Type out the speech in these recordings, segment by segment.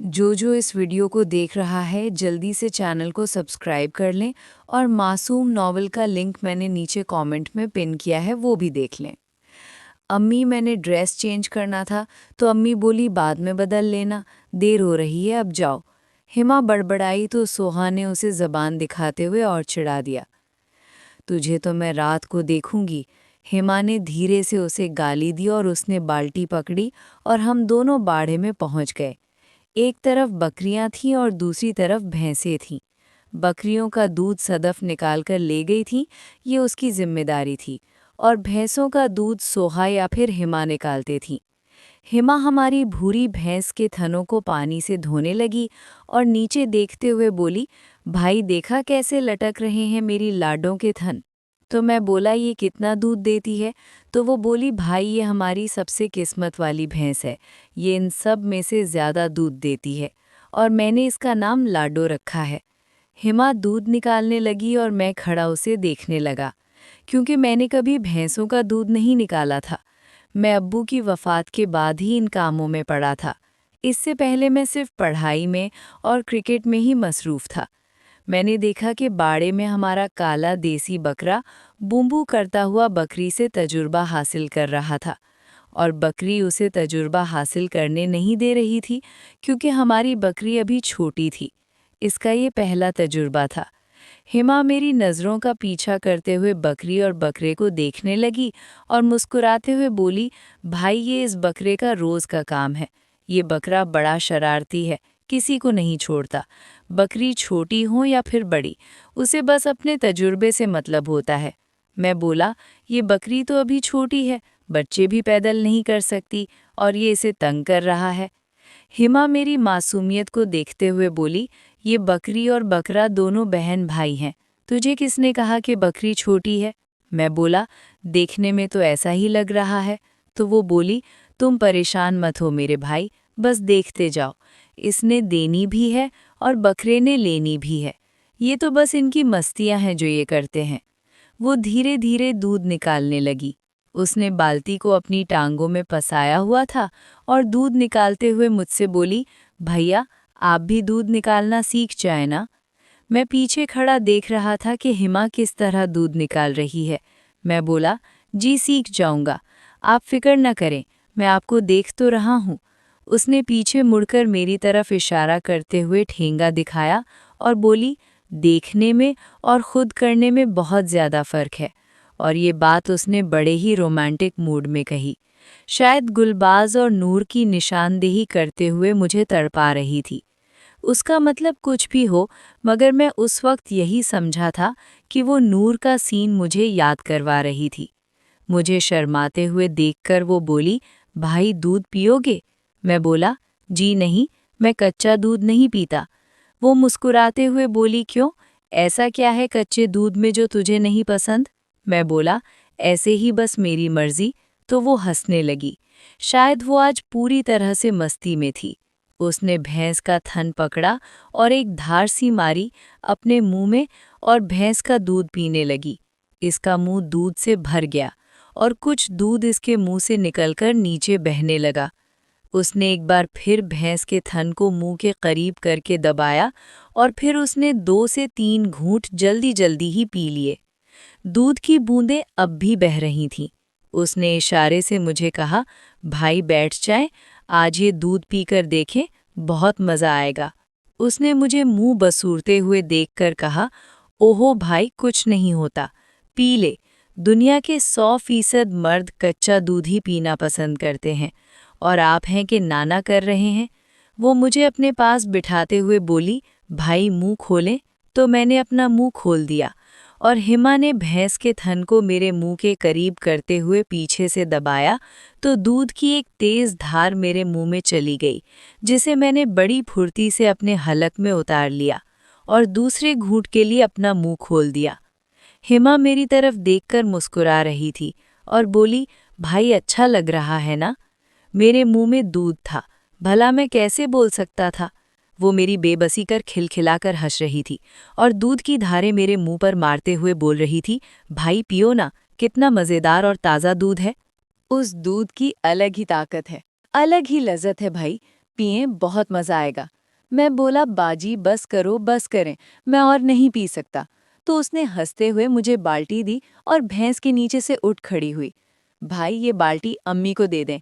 जो इस वीडियो को देख रहा है जल्दी से चैनल को सब्सक्राइब कर लें और मासूम नॉवल का लिंक मैंने नीचे कमेंट में पिन किया है वो भी देख लें। अम्मी मैंने ड्रेस चेंज करना था तो अम्मी बोली बाद में बदल लेना, देर हो रही है अब जाओ। हिमा बड़बड़ाई तो सोहा ने उसे जबान दिखाते हुए और चिढ़ा दिया। तुझे तो मैं रात को देखूंगी। हिमा ने धीरे से उसे गाली दी और उसने बाल्टी पकड़ी और हम दोनों बाड़े में पहुंच गए। एक तरफ बकरियां थीं और दूसरी तरफ भैंसें थीं। बकरियों का दूध सदफ निकाल कर ले गई थी, ये उसकी जिम्मेदारी थी, और भैंसों का दूध सोहा या फिर हिमा निकालते थीं। हिमा हमारी भूरी भैंस के थनों को पानी से धोने लगी और नीचे देखते हुए बोली, भाई देखा कैसे लटक रहे हैं मेरी लाडों के थन। तो मैं बोला ये कितना दूध देती है। तो वो बोली भाई ये हमारी सबसे किस्मत वाली भैंस है, ये इन सब में से ज़्यादा दूध देती है और मैंने इसका नाम लाडो रखा है। हिमा दूध निकालने लगी और मैं खड़ा उसे देखने लगा, क्योंकि मैंने कभी भैंसों का दूध नहीं निकाला था। मैं अब्बू की वफ़ात के बाद ही इन कामों में पड़ा था। इससे पहले मैं सिर्फ पढ़ाई में और क्रिकेट में ही मसरूफ़ था। मैंने देखा कि बाड़े में हमारा काला देसी बकरा बूंबू करता हुआ बकरी से तजुर्बा हासिल कर रहा था, और बकरी उसे तजुर्बा हासिल करने नहीं दे रही थी, क्योंकि हमारी बकरी अभी छोटी थी। इसका ये पहला तजुर्बा था। हिमा मेरी नज़रों का पीछा करते हुए बकरी और बकरे को देखने लगी और मुस्कुराते हुए बोली, भाई ये इस बकरे का रोज़ का काम है। ये बकरा बड़ा शरारती है, किसी को नहीं छोड़ता। बकरी छोटी हो या फिर बड़ी, उसे बस अपने तजुर्बे से मतलब होता है। मैं बोला, ये बकरी तो अभी छोटी है, बच्चे भी पैदल नहीं कर सकती और ये इसे तंग कर रहा है। हिमा मेरी मासूमियत को देखते हुए बोली, ये बकरी और बकरा दोनों बहन भाई हैं। तुझे किसने कहा कि बकरी छोटी है? मैं बोला, देखने में तो ऐसा ही लग रहा है। तो वो बोली, तुम परेशान मत हो मेरे भाई, बस देखते जाओ। इसने देनी भी है और बकरे ने लेनी भी है। ये तो बस इनकी मस्तियां हैं जो ये करते हैं। वो धीरे धीरे दूध निकालने लगी। उसने बाल्टी को अपनी टांगों में फंसाया हुआ था और दूध निकालते हुए मुझसे बोली, भैया आप भी दूध निकालना सीख जाए ना। मैं पीछे खड़ा देख रहा था कि हिमा किस तरह दूध निकाल रही है। मैं बोला, जी सीख जाऊंगा, आप फिक्र न करें, मैं आपको देख तो रहा हूँ। उसने पीछे मुड़कर मेरी तरफ इशारा करते हुए ठेंगा दिखाया और बोली, देखने में और खुद करने में बहुत ज़्यादा फ़र्क है। और ये बात उसने बड़े ही रोमांटिक मूड में कही, शायद गुलबाज और नूर की निशानदेही करते हुए मुझे तड़पा रही थी। उसका मतलब कुछ भी हो, मगर मैं उस वक्त यही समझा था कि वो नूर का सीन मुझे याद करवा रही थी। मुझे शर्माते हुए देखकर वो बोली, भाई दूध पियोगे? मैं बोला, जी नहीं, मैं कच्चा दूध नहीं पीता। वो मुस्कुराते हुए बोली, क्यों, ऐसा क्या है कच्चे दूध में जो तुझे नहीं पसंद? मैं बोला, ऐसे ही बस मेरी मर्जी। तो वो हंसने लगी। शायद वो आज पूरी तरह से मस्ती में थी। उसने भैंस का थन पकड़ा और एक धार सी मारी अपने मुंह में और भैंस का दूध पीने लगी। इसका मुंह दूध से भर गया और कुछ दूध इसके मुंह से निकलकर नीचे बहने लगा। उसने एक बार फिर भैंस के थन को मुंह के करीब करके दबाया और फिर उसने 2 से 3 घूंट जल्दी जल्दी ही पी लिए। दूध की बूंदें अब भी बह रही थीं। उसने इशारे से मुझे कहा, भाई बैठ जाएं, आज ये दूध पीकर देखें, बहुत मज़ा आएगा। उसने मुझे मुंह बसूरते हुए देखकर कहा, ओहो भाई कुछ नहीं होता, पी ले। दुनिया के 100% मर्द कच्चा दूध ही पीना पसंद करते हैं, और आप हैं कि नाना कर रहे हैं। वो मुझे अपने पास बिठाते हुए बोली, भाई मुंह खोलें। तो मैंने अपना मुंह खोल दिया और हिमा ने भैंस के थन को मेरे मुंह के करीब करते हुए पीछे से दबाया, तो दूध की एक तेज़ धार मेरे मुंह में चली गई, जिसे मैंने बड़ी फुर्ती से अपने हलक में उतार लिया और दूसरे घूंट के लिए अपना मुंह खोल दिया। हिमा मेरी तरफ देखकर मुस्कुरा रही थी और बोली, भाई अच्छा लग रहा है ना? मेरे मुंह में दूध था, भला मैं कैसे बोल सकता था। वो मेरी बेबसी कर खिलखिलाकर हंस रही थी और दूध की धारें मेरे मुंह पर मारते हुए बोल रही थी, भाई पियो ना, कितना मज़ेदार और ताज़ा दूध है। उस दूध की अलग ही ताकत है, अलग ही लज़्ज़त है भाई। पिएं, बहुत मज़ा आएगा। मैं बोला, बाजी बस करो, बस करें, मैं और नहीं पी सकता। तो उसने हंसते हुए मुझे बाल्टी दी और भैंस के नीचे से उठ खड़ी हुई। भाई, ये बाल्टी अम्मी को दे दें।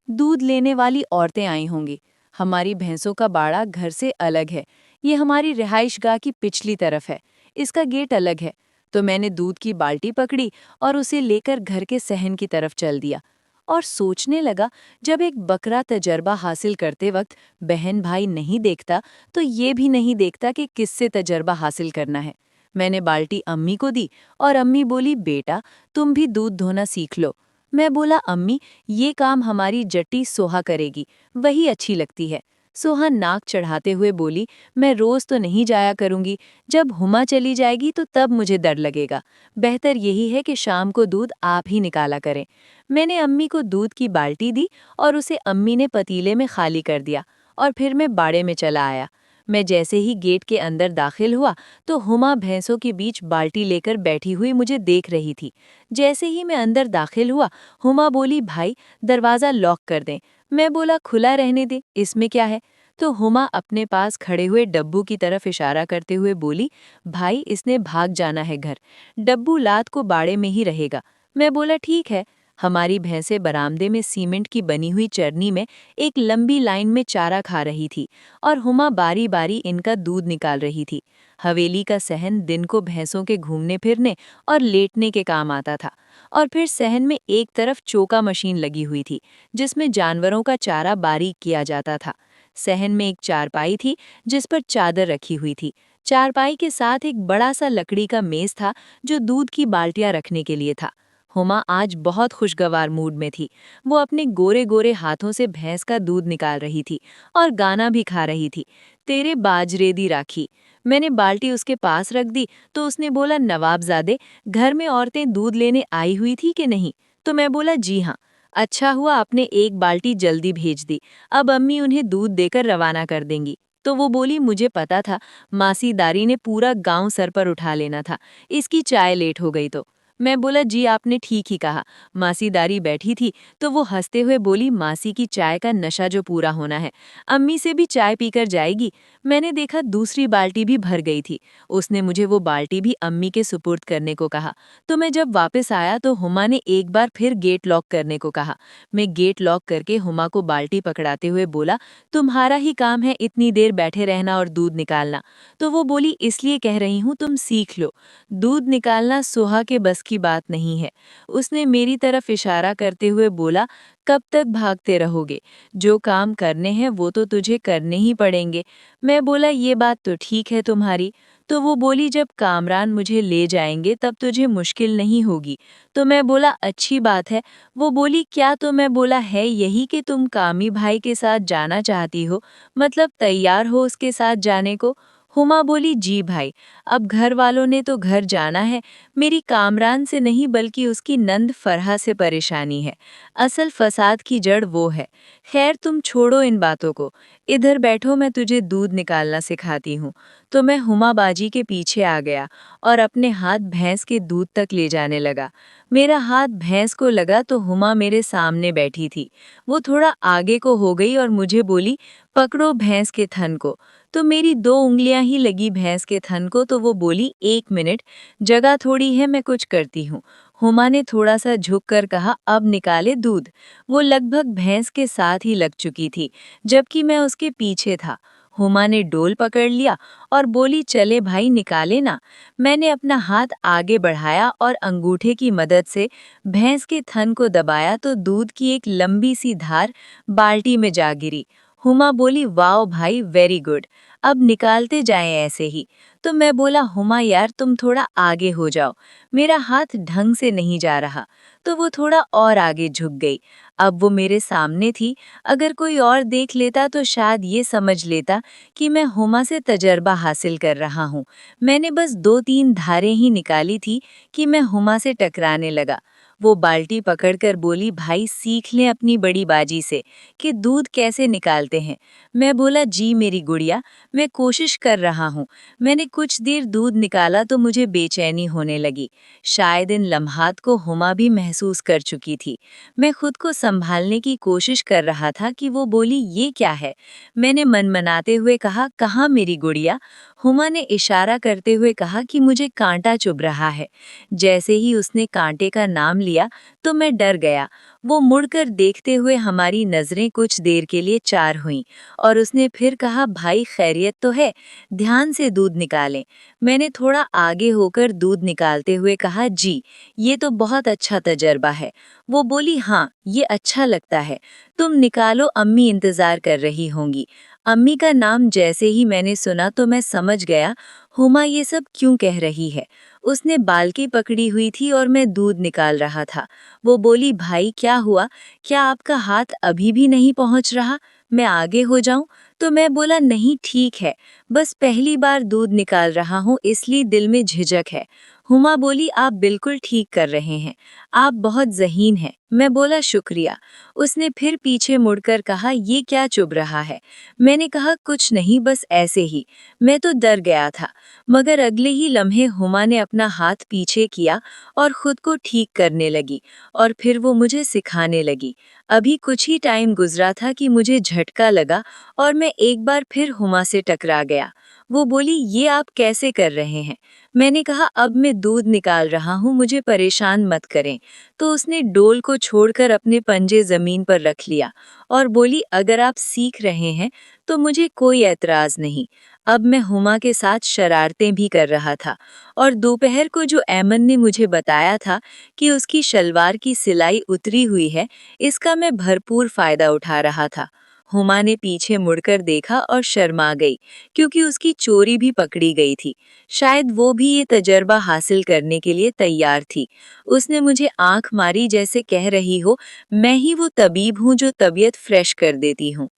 दूध लेने वाली औरतें आई होंगी। हमारी भैंसों का बाड़ा घर से अलग है। ये हमारी रिहाइशगाह की पिछली तरफ है। इसका गेट अलग है। तो मैंने दूध की बाल्टी पकड़ी और उसे लेकर घर के सहन की तरफ चल दिया और सोचने लगा, जब एक बकरा तजर्बा हासिल करते वक्त बहन भाई नहीं देखता, तो ये भी नहीं देखता कि किससे तजर्बा हासिल करना है। मैंने बाल्टी अम्मी को दी और अम्मी बोली, बेटा तुम भी दूध धोना सीख लो। मैं बोला, अम्मी ये काम हमारी जट्टी सोहा करेगी, वही अच्छी लगती है। सोहा नाक चढ़ाते हुए बोली, मैं रोज तो नहीं जाया करूंगी, जब हुमा चली जाएगी तो तब मुझे डर लगेगा। बेहतर यही है कि शाम को दूध आप ही निकाला करें। मैंने अम्मी को दूध की बाल्टी दी और उसे अम्मी ने पतीले में खाली कर दिया और फिर मैं बाड़े में चला आया। मैं जैसे ही गेट के अंदर दाखिल हुआ तो हुमा भैंसों के बीच बाल्टी लेकर बैठी हुई मुझे देख रही थी। जैसे ही मैं अंदर दाखिल हुआ, हुमा बोली, भाई दरवाज़ा लॉक कर दें। मैं बोला, खुला रहने दे, इसमें क्या है। तो हुमा अपने पास खड़े हुए डब्बू की तरफ इशारा करते हुए बोली, भाई इसने भाग जाना है घर, डब्बू लात को बाड़े में ही रहेगा। मैं बोला, ठीक है। हमारी भैंसें बरामदे में सीमेंट की बनी हुई चरनी में एक लंबी लाइन में चारा खा रही थी और हुमा बारी बारी इनका दूध निकाल रही थी। हवेली का सहन दिन को भैंसों के घूमने फिरने और लेटने के काम आता था, और फिर सहन में एक तरफ चोका मशीन लगी हुई थी जिसमें जानवरों का चारा बारीक किया जाता था। सहन में एक चारपाई थी जिस पर चादर रखी हुई थी। चारपाई के साथ एक बड़ा सा लकड़ी का मेज था जो दूध की बाल्टियां रखने के लिए था। हुमा आज बहुत खुशगवार मूड में थी। वो अपने गोरे गोरे हाथों से भैंस का दूध निकाल रही थी और गाना भी खा रही थी, तेरे बाजरे दी राखी। मैंने बाल्टी उसके पास रख दी तो उसने बोला, नवाबजादे घर में औरतें दूध लेने आई हुई थी कि नहीं। तो मैं बोला, जी हाँ। अच्छा हुआ आपने एक बाल्टी जल्दी भेज दी, अब अम्मी उन्हें दूध देकर रवाना कर देंगी। तो वो बोली, मुझे पता था मासीदारी ने पूरा गांव सर पर उठा लेना था, इसकी चाय लेट हो गई तो। मैं बोला, जी आपने ठीक ही कहा। मासीदारी बैठी थी तो वो हंसते हुए बोली, मासी की चाय का नशा जो पूरा होना है, अम्मी से भी चाय पीकर जाएगी। मैंने देखा दूसरी बाल्टी भी भर गई थी। उसने मुझे वो बाल्टी भी अम्मी के सुपुर्द करने को कहा। तो मैं जब वापस आया तो हुमा ने एक बार फिर गेट लॉक करने को कहा। मैं गेट लॉक करके हुमा को बाल्टी पकड़ाते हुए बोला, तुम्हारा ही काम है इतनी देर बैठे रहना और दूध निकालना। तो वो बोली, इसलिए कह रही हूँ तुम सीख लो, दूध निकालना सोहा के बस की बात नहीं है। उसने मेरी तरफ इशारा करते हुए बोला, कब तक भागते रहोगे, जो काम करने हैं वो तो तुझे करने ही पड़ेंगे। मैं बोला, ये बात तो ठीक है तुम्हारी। तो वो बोली, जब कामरान मुझे ले जाएंगे तब तुझे मुश्किल नहीं होगी। तो मैं बोला, अच्छी बात है। वो बोली, क्या। तो मैं बोला, है यही कि तुम कामी भाई के साथ जाना चाहती हो, मतलब तैयार हो उसके साथ जाने को। हुमा बोली, जी भाई, अब घर वालों ने तो घर जाना है, मेरी कामरान से नहीं बल्कि उसकी नंद फरहा से परेशानी है। असल फसाद की जड़ वो है। खैर तुम छोड़ो इन बातों को, इधर बैठो, मैं तुझे दूध निकालना सिखाती हूँ। तो मैं हुमा बाजी के पीछे आ गया और अपने हाथ भैंस के दूध तक ले जाने लगा। मेरा हाथ भैंस को लगा तो हुमा मेरे सामने बैठी थी। वो थोड़ा आगे को हो गई और मुझे बोली, पकड़ो भैंस के थन को। तो मेरी 2 उंगलियां ही लगी भैंस के थन को। तो वो बोली, 1 मिनट, जगह थोड़ी है, मैं कुछ करती हूँ। हुमा ने थोड़ा सा झुककर कहा, अब निकाले दूध। वो लगभग भैंस के साथ ही लग चुकी थी जबकि मैं उसके पीछे था। हुमा ने डोल पकड़ लिया और बोली, चले भाई निकाले ना। मैंने अपना हाथ आगे बढ़ाया और अंगूठे की मदद से भैंस के थन को दबाया तो दूध की एक लंबी सी धार बाल्टी में जा गिरी। हुमा बोली, वाओ भाई, वेरी गुड, अब निकालते जाएं ऐसे ही। तो मैं बोला, हुमा यार तुम थोड़ा आगे हो जाओ, मेरा हाथ ढंग से नहीं जा रहा। तो वो थोड़ा और आगे झुक गई। अब वो मेरे सामने थी, अगर कोई और देख लेता तो शायद ये समझ लेता कि मैं हुमा से तजर्बा हासिल कर रहा हूँ। मैंने बस 2-3 धारें ही निकाली थी कि मैं हुमा से टकराने लगा। वो बाल्टी पकड़कर बोली, भाई सीख लें अपनी बड़ी बाजी से कि दूध कैसे निकालते हैं। मैं बोला, जी मेरी गुड़िया, मैं कोशिश कर रहा हूँ। मैंने कुछ देर दूध निकाला तो मुझे बेचैनी होने लगी। शायद इन लम्हात को हुमा भी महसूस कर चुकी थी। मैं खुद को संभालने की कोशिश कर रहा था कि वो बोली, ये क्या है। मैंने मनमनाते हुए कहा, कहाँ मेरी गुड़िया। हुमा ने इशारा करते हुए कहा कि मुझे कांटा चुभ रहा है। जैसे ही उसने कांटे का नाम लिया तो मैं डर गया। वो मुड़कर देखते हुए हमारी नजरें कुछ देर के लिए चार हुईं और उसने फिर कहा, भाई खैरियत तो है, ध्यान से दूध निकालें। मैंने थोड़ा आगे होकर दूध निकालते हुए कहा, जी ये तो बहुत अच्छा तजर्बा है। वो बोली, हाँ ये अच्छा लगता है, तुम निकालो, अम्मी इंतजार कर रही होंगी। अम्मी का नाम जैसे ही मैंने सुना तो मैं समझ गया हुमा ये सब क्यों कह रही है। उसने बाल्टी पकड़ी हुई थी और मैं दूध निकाल रहा था। वो बोली, भाई क्या हुआ, क्या आपका हाथ अभी भी नहीं पहुंच रहा, मैं आगे हो जाऊं। तो मैं बोला, नहीं ठीक है, बस पहली बार दूध निकाल रहा हूं इसलिए दिल में झिझक है। हुमा बोली, आप बिल्कुल ठीक कर रहे हैं, आप बहुत ज़हीन हैं। मैं बोला, शुक्रिया। उसने फिर पीछे मुड़कर कहा, ये क्या चुभ रहा है। मैंने कहा, कुछ नहीं, बस ऐसे ही। मैं तो डर गया था, मगर अगले ही लम्हे हुमा ने अपना हाथ पीछे किया और खुद को ठीक करने लगी और फिर वो मुझे सिखाने लगी। अभी कुछ ही टाइम गुजरा था कि मुझे झटका लगा और मैं एक बार फिर हुमा से टकरा गया। वो बोली, ये आप कैसे कर रहे हैं। मैंने कहा, अब मैं दूध निकाल रहा हूँ, मुझे परेशान मत करें। तो उसने डोल को छोड़कर अपने पंजे जमीन पर रख लिया और बोली, अगर आप सीख रहे हैं तो मुझे कोई एतराज नहीं। अब मैं हुमा के साथ शरारतें भी कर रहा था और दोपहर को जो ऐमन ने मुझे बताया था कि उसकी शलवार की सिलाई उतरी हुई है, इसका मैं भरपूर फायदा उठा रहा था। हुमा ने पीछे मुड़कर देखा और शर्मा गई क्योंकि उसकी चोरी भी पकड़ी गई थी। शायद वो भी ये तजर्बा हासिल करने के लिए तैयार थी। उसने मुझे आंख मारी जैसे कह रही हो, मैं ही वो तबीब हूँ जो तबीयत फ्रेश कर देती हूँ।